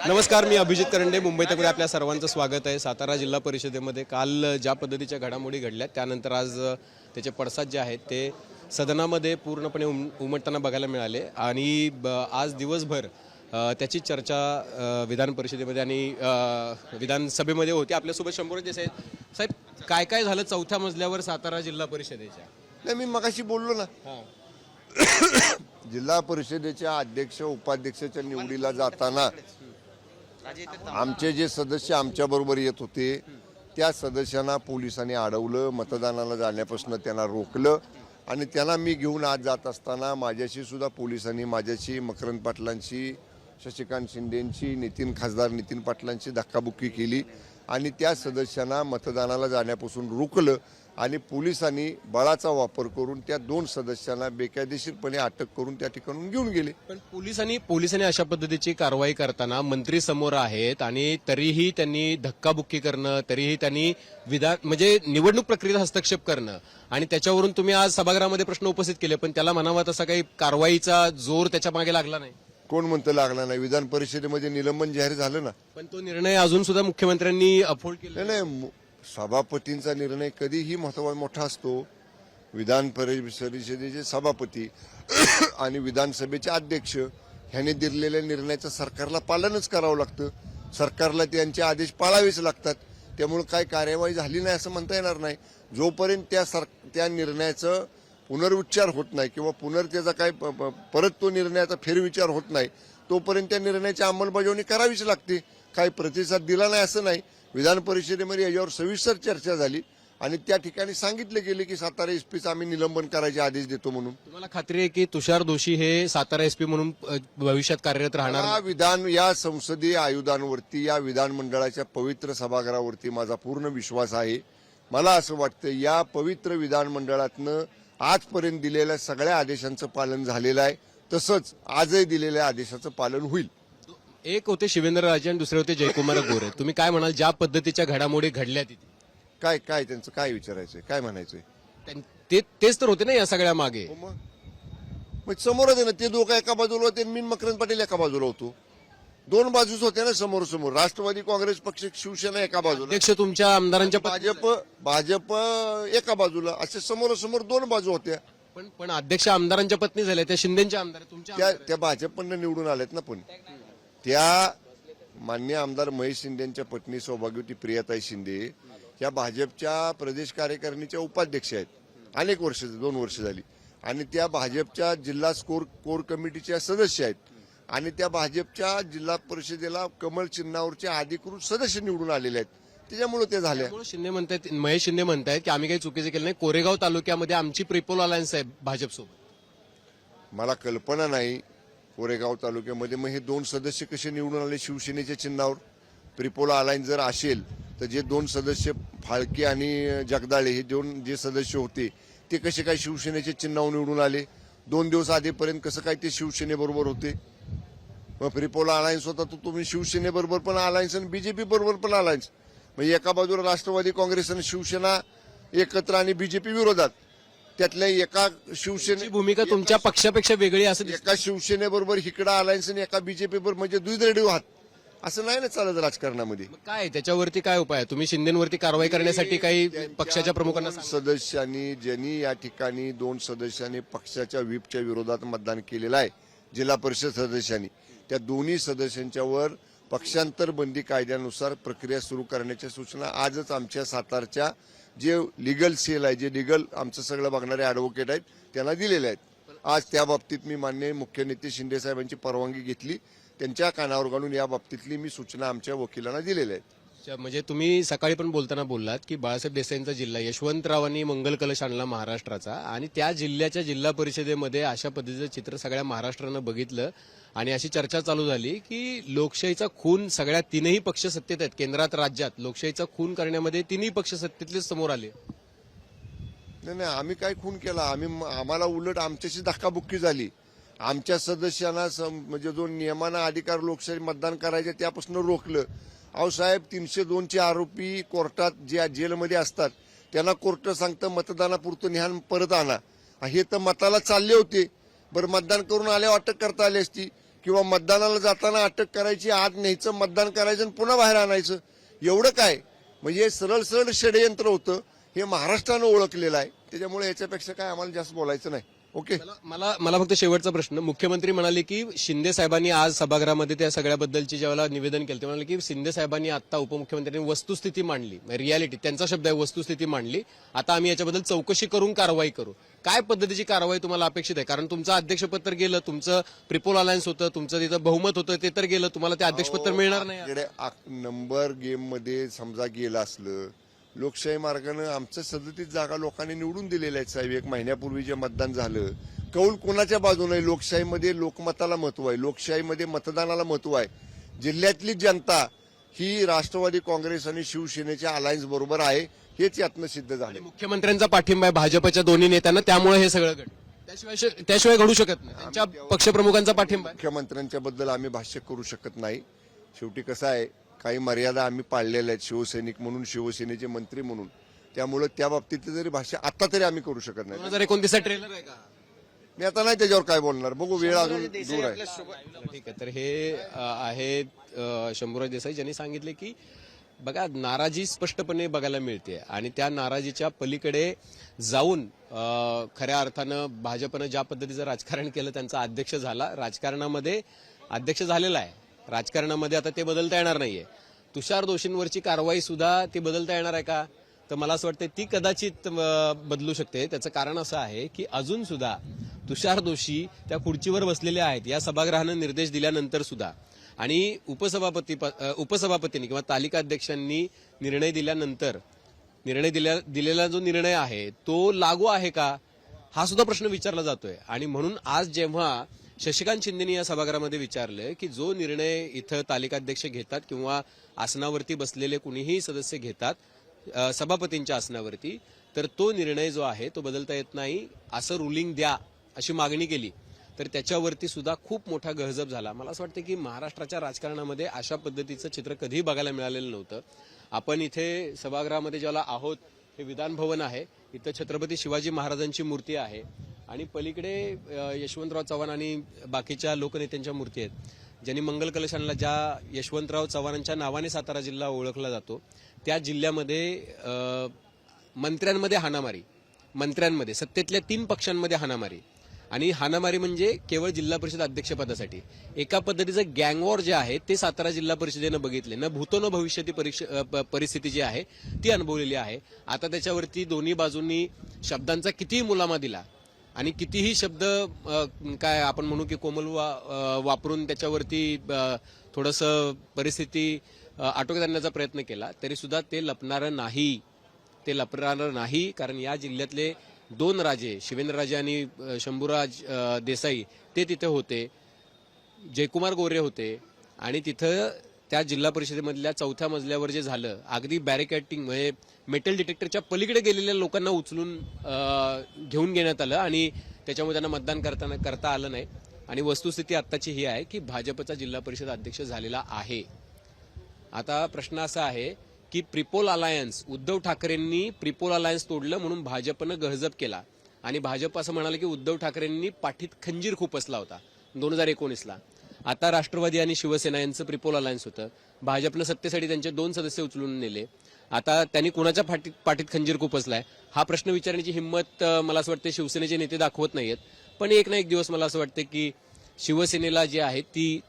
नमस्कार, मी अभिजित करंडे. मुंबई तक आपल्या सर्वांचं स्वागत आहे. सातारा जिल्हा परिषदेमध्ये काल ज्या पद्धतीच्या घडामोडी घडल्या त्यानंतर आज त्याचे पडसाद जे आहेत ते सदनामध्ये पूर्णपणे उमटताना बघायला मिळाले आणि आज दिवसभर त्याची चर्चा विधान परिषदेमध्ये आणि विधानसभेमध्ये होती. आपल्यासोबत शंभर देसाई साहेब, काय काय झालं चौथ्या मजल्यावर सातारा जिल्हा परिषदेच्या? नाही, मी मगाशी बोललो ना, जिल्हा परिषदेच्या अध्यक्ष उपाध्यक्षाच्या निवडीला जाताना आमचे जे सदस्य आमच्या बरोबर येत होते त्या सदस्यांना पोलिसांनी अडवलं, मतदानाला जाण्यापासून त्यांना रोखलं आणि त्यांना मी घेऊन आज जात असताना माझ्याशी सुद्धा पोलिसांनी माझ्याशी मकरंद पाटलांशी, शशिकांत शिंदेंची, खासदार नितीन पाटलांची धक्काबुक्की केली आणि त्या सदस्यांना मतदानाला जाण्यापासून रोखलं आणि पोलिसांनी बळाचा वापर करून त्या दोन सदस्यांना बेकायदेशीरपणे अटक करून त्या ठिकाणून घेऊन गेले. पण पोलिसांनी अशा पद्धतीची कारवाई करताना मंत्री समोर आहेत आणि तरीही त्यांनी धक्काबुक्की करणं, तरीही त्यांनी म्हणजे निवडणूक प्रक्रियेत हस्तक्षेप करणं आणि त्याच्यावरून तुम्ही आज सभागृहामध्ये प्रश्न उपस्थित केले, पण त्याला म्हणावा तसा काही कारवाईचा जोर त्याच्या मागे लागला नाही. कोण म्हणतं लागला नाही? विधान परिषदेमध्ये निलंबन जाहीर झालं ना. पण तो निर्णय अजून सुद्धा मुख्यमंत्र्यांनी अपहोल्ड केला नाही. सभापतींचा निर्णय कधीही मोठा असतो. विधान परिषदेचे सभापती आणि विधानसभेचे अध्यक्ष ह्यांनी दिलेल्या निर्णयाचं सरकारला पालनच करावं लागतं. सरकारला त्यांचे आदेश पाळावेच लागतात. त्यामुळे काय कार्यवाही झाली नाही असं म्हणता येणार नाही. जोपर्यंत त्या निर्णयाचं पुनरुच्चार होत नाही किंवा त्याचा काय परत तो निर्णयाचा फेरविचार होत नाही तोपर्यंत त्या निर्णयाची अंमलबजावणी करावीच लागते. काही प्रतिसाद दिला नाही असं नाही. विधान परिषदेमध्ये याच्यावर सविस्तर चर्चा झाली आणि त्या ठिकाणी सांगितले गेले की सातारा एसपीचं आम्ही निलंबन करायचे आदेश देतो म्हणून. तुम्हाला खात्री आहे की तुषार दोषी हे सातारा एसपी म्हणून भविष्यात कार्यरत राहणार? या संसदीय आयुधांवरती, या विधानमंडळाच्या पवित्र सभागृहावरती माझा पूर्ण विश्वास आहे. मला असं वाटतं या पवित्र विधानमंडळातनं आजपर्यंत दिलेल्या सगळ्या आदेशांचं पालन झालेलं आहे. तसंच आजही दिलेल्या आदेशाचं पालन होईल. एक होते शिवेंद्रराजे आणि दुसरे होते जयकुमार गोरे. तुम्ही काय म्हणाल ज्या पद्धतीच्या घडामोडी घडल्या तिथे? काय त्यांचं काय विचारायचंय, काय म्हणायचंय? तेच तर होते ना या सगळ्या मागे. मग समोरच आहे ना, ते दोघं एका बाजूला होते, मी मकरंद पाटील एका बाजूला होतो. दोन बाजूच होत्या ना समोर समोर. राष्ट्रवादी काँग्रेस पक्ष, शिवसेना एका बाजूला, अध्यक्ष तुमच्या आमदारांच्या भाजप एका बाजूला, असे समोर दोन बाजू होत्या. पण अध्यक्ष आमदारांच्या पत्नी झाल्या, त्या शिंदेच्या आमदार तुमच्या त्या भाजपनं निवडून आल्यात ना. पण त्या मान्य आमदार महेश शिंदेच्या पत्नी सौभाग्यवती प्रियाताई शिंदे या भाजपच्या प्रदेश कार्यकारिणीच्या उपाध्यक्ष आहेत. अनेक वर्ष, 2 वर्ष झाली. आणि त्या भाजपच्या जिल्हा कोर कमिटीच्या सदस्य आहेत आणि त्या भाजपच्या जिल्हा परिषदेला कमळ चिन्हावरचे अधिकृत सदस्य निवडून आलेले आहेत. त्याच्यामुळे ते झाले. महेश शिंदे म्हणतायत की आम्ही काही चुकीचे केलं नाही. कोरेगाव तालुक्यामध्ये आमची प्रिपोल अलायन्स आहे भाजपसोबत. मला कल्पना नाही कोरेगाव तालुक्यामध्ये मग हे 2 सदस्य कसे निवडून आले शिवसेनेच्या चिन्हावर? प्रिपोला अलायन्स जर असेल तर जे 2 सदस्य फाळके आणि जगदाळे हे 2 जे सदस्य होते ते कसे काय शिवसेनेच्या चिन्हावर निवडून आले? 2 दिवस आधीपर्यंत कसं काय ते शिवसेनेबरोबर होते? मग प्रिपोला अलायन्स होता तर तुम्ही शिवसेनेबरोबर पण अलायन्स आणि बीजेपी बरोबर पण अलायन्स. म्हणजे एका बाजूला राष्ट्रवादी काँग्रेस आणि शिवसेना एकत्र आणि बीजेपी विरोधात. त्यातल्या एका शिवसेने भूमिका तुमच्या पक्षापेक्षा वेगळी असं एका शिवसेनेबरोबर हिकडा अलायन्स आणि एका बीजेपी बरोबर, म्हणजे द्विदळी हात. असं नाही ना चालत राजकारणामध्ये. काय त्याच्यावरती काय उपाय आहे? तुम्ही शिंदेवरती कारवाई करण्यासाठी काही पक्षाच्या प्रमुखांना सदस्यांनी, ज्यांनी या ठिकाणी 2 सदस्यांनी पक्षाच्या व्हीपच्या विरोधात मतदान केलेलं आहे, जिल्हा परिषद सदस्यांनी, त्या दोन्ही सदस्यांच्यावर पक्षांतर बंदी कायद्यानुसार प्रक्रिया सुरू करण्याच्या सूचना आजच आमच्या सातारच्या जे लिगल सेल आहे, जे लिगल आमचं सगळं बघणारे ॲडव्होकेट आहेत त्यांना दिलेले आहेत. आज त्या बाबतीत मी माननीय मुख्य नेते शिंदे साहेबांची परवानगी घेतली. त्यांच्या कानावर घालून या बाबतीतली मी सूचना आमच्या वकिलांना दिलेल्या आहेत. म्हणजे तुम्ही सकाळी पण बोलताना बोललात की बाळासाहेब देसाईंचा जिल्हा यशवंतरावांनी मंगल कलश आणला महाराष्ट्राचा आणि त्या जिल्ह्याच्या जिल्हा परिषदेमध्ये अशा पद्धतीचं चित्र सगळ्या महाराष्ट्रानं बघितलं आणि अशी चर्चा चालू झाली की लोकशाहीचा खून सगळ्या 3ही पक्ष सत्तेत आहेत. केंद्रात, राज्यात लोकशाहीचा खून करण्यामध्ये 3ही पक्ष सत्तेतलेच समोर आले. नाही, आम्ही काय खून केला? आम्हाला उलट आमच्याशी धक्काबुक्की झाली. आमच्या सदस्यांना म्हणजे जो नियमानं अधिकार लोकशाही मतदान करायचे त्यापासून रोखलं. अहो साहेब, 302चे आरोपी कोर्टात जे जेलमध्ये असतात त्यांना कोर्ट सांगतं मतदानापुरतं न्यान परत आणा. हे तर मताला चालले होते. बरं, मतदान करून आल्यावर अटक करता आली असती किंवा मतदानाला जाताना अटक करायची, आत न्यायचं, मतदान करायचं आणि पुन्हा बाहेर आणायचं. एवढं काय म्हणजे सरळ सरळ षडयंत्र होतं. हे महाराष्ट्रानं ओळखलेलं आहे. त्याच्यामुळे याच्यापेक्षा काय आम्हाला जास्त बोलायचं नाही. ओके. मला फक्त शेवटचा प्रश्न. मुख्यमंत्री म्हणाले की शिंदे साहेबांनी आज सभागृहामध्ये त्या सगळ्याबद्दलची ज्यावेळेला निवेदन केलं ते म्हणाले की शिंदे साहेबांनी आता उपमुख्यमंत्र्यांनी वस्तुस्थिती मांडली, रियालिटी त्यांचा शब्द आहे, वस्तुस्थिती मांडली. आता आम्ही याच्याबद्दल चौकशी करून कारवाई करू. काय पद्धतीची कारवाई तुम्हाला अपेक्षित आहे? कारण तुमचं अध्यक्षपद तर गेलं, तुमचं प्रिपोल अलायन्स होतं, तुमचं तिथं बहुमत होतं, ते तर गेलं. तुम्हाला ते अध्यक्षपद तर मिळणार नाही. नंबर गेम मध्ये समजा गेलं असलं, लोकशाही मार्गानं आमचं 37 जागा लोकांनी निवडून दिलेल्या आहेत साहेब. 1 महिन्यापूर्वी जे मतदान झालं, कौल कोणाच्या बाजूने? लोकशाहीमध्ये लोकमताला महत्व आहे, लोकशाहीमध्ये मतदानाला महत्व आहे. जिल्ह्यातली जनता ही राष्ट्रवादी काँग्रेस आणि शिवसेनेच्या अलायन्स बरोबर आहे, हेच यातनं सिद्ध झाले. मुख्यमंत्र्यांचा पाठिंबा आहे भाजपच्या दोन्ही नेत्यांना, त्यामुळे हे सगळं घडलं. त्याशिवाय घडू शकत नाही. त्यांच्या पक्षप्रमुखांचा पाठिंबा आहे. मुख्यमंत्र्यांच्या बद्दल आम्ही भाष्य करू शकत नाही. शेवटी कसं आहे, काही मर्यादा आम्ही पाळलेल्या आहेत शिवसैनिक म्हणून, शिवसेनेचे मंत्री म्हणून. त्यामुळे त्या बाबतीत जरी भाष्य आता तरी आम्ही करू शकत नाही. 2029 ट्रेलर आहे का? मी आता नाही त्याच्यावर काय बोलणार. बघू, वेळ अजून दूर आहे. ठीक आहे. तर हे आहेत शंभूराज देसाई, ज्यांनी सांगितले की बघा, नाराजी स्पष्टपणे बघायला मिळते आणि त्या नाराजीच्या पलीकडे जाऊन खऱ्या अर्थानं भाजपनं ज्या पद्धतीचं राजकारण केलं, त्यांचा अध्यक्ष झाला, राजकारणामध्ये अध्यक्ष झालेला आहे, राजकारणामध्ये आता ते बदलता येणार नाहीये. तुषार दोषींवरची कारवाई सुद्धा ती बदलता येणार आहे का? तर मला असं वाटतं ती कदाचित बदलू शकते. त्याचं कारण असं आहे की अजून सुद्धा तुषार दोषी त्या खुर्चीवर बसलेले आहेत या सभागृहानं निर्देश दिल्यानंतर सुद्धा, आणि उपसभापतींनी किंवा तालिका अध्यक्षांनी निर्णय दिल्यानंतर दिलेला जो निर्णय आहे तो लागू आहे का, हा सुद्धा प्रश्न विचारला जातोय. आणि म्हणून आज जेव्हा शशिकांत शिंदेनी या सभागृहामध्ये विचारलं की जो निर्णय इथं तालिकाध्यक्ष घेतात किंवा आसनावरती बसलेले कुणीही सदस्य घेतात सभापतींच्या आसनावरती, तर तो निर्णय जो आहे तो बदलता येत नाही, असं रुलिंग द्या अशी मागणी केली. तर त्याच्यावरती सुद्धा खूप मोठा गहजब झाला. मला असं वाटतं की महाराष्ट्राच्या राजकारणामध्ये अशा पद्धतीचं चित्र कधीही बघायला मिळालेलं नव्हतं. आपण इथे सभागृहामध्ये ज्याला आहोत, हे विधान भवन आहे, इथं छत्रपती शिवाजी महाराजांची मूर्ती आहे आणि पलीकडे यशवंतराव चव्हाण आणि बाकीच्या लोकनेत्यांच्या मूर्ती आहेत. ज्यांनी मंगल कलश आणला, ज्या यशवंतराव चव्हाणांच्या नावाने सातारा जिल्हा ओळखला जातो, त्या जिल्ह्यामध्ये मंत्र्यांमध्ये हाणामारी, मंत्र्यांमध्ये सत्तेतल्या 3 पक्षांमध्ये हाणामारी, आणि हाणामारी म्हणजे केवळ जिल्हा परिषद अध्यक्षपदासाठी. एका पद्धतीचं गँगवॉर जे आहे ते सातारा जिल्हा परिषदेनं बघितले, न भूतो न भविष्यती परिस्थिती जी आहे ती अनुभवलेली आहे. आता त्याच्यावरती दोन्ही बाजूंनी शब्दांचा कितीही मुलामा दिला आणि कितीही शब्द काय आपण म्हणू की कोमल वापरून त्याच्यावरती थोडंसं परिस्थिती आटोक्यात आणण्याचा प्रयत्न केला, तरी सुद्धा ते लपणारं नाही. ते लपणारं नाही, कारण या जिल्ह्यातले 2 राजे, शिवेंद्रराजे आणि शंभूराज देसाई, ते तिथे होते, जयकुमार गोरे होते. आणि तिथं त्या जिल्हा परिषदेमधल्या 4थ्या मजल्यावर जे झालं, अगदी बॅरिकेटिंग म्हणजे मेटल डिटेक्टरच्या पलीकडे गेलेल्या लोकांना उचलून घेऊन घेण्यात आलं आणि त्याच्यामुळे त्यांना मतदान करता आलं नाही. आणि वस्तुस्थिती आत्ताची ही आहे की भाजपचा जिल्हा परिषद अध्यक्ष झालेला आहे. आता प्रश्न असा आहे की प्रिपोल अलायन्स, उद्धव ठाकरेंनी प्रिपोल अलायन्स तोडलं म्हणून भाजपनं गहजब केला आणि भाजप असं म्हणाले की उद्धव ठाकरेंनी पाठीत खंजीर खुपसला होता 2019ला. आता राष्ट्रवादी आणि शिवसेना यांचं प्रिपोल अलायन्स होतं, भाजपनं सत्तेसाठी त्यांचे 2 सदस्य उचलून नेले. आता त्यांनी कुणाच्या पाठीत खंजीर खुपसलाय हा प्रश्न विचारण्याची हिंमत मला असं वाटतं शिवसेनेचे नेते दाखवत नाहीयेत. पण एक ना एक दिवस मला असं वाटतं की शिवसेनेला जी आहे ती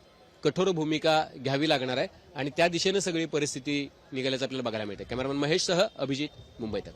कठोर भूमिका घ्यावी लागणार आहे आणि त्या दिशेनं सगळी परिस्थिती निघाल्याचं आपल्याला बघायला मिळते. कॅमेरामन महेशसह अभिजित, मुंबई तक.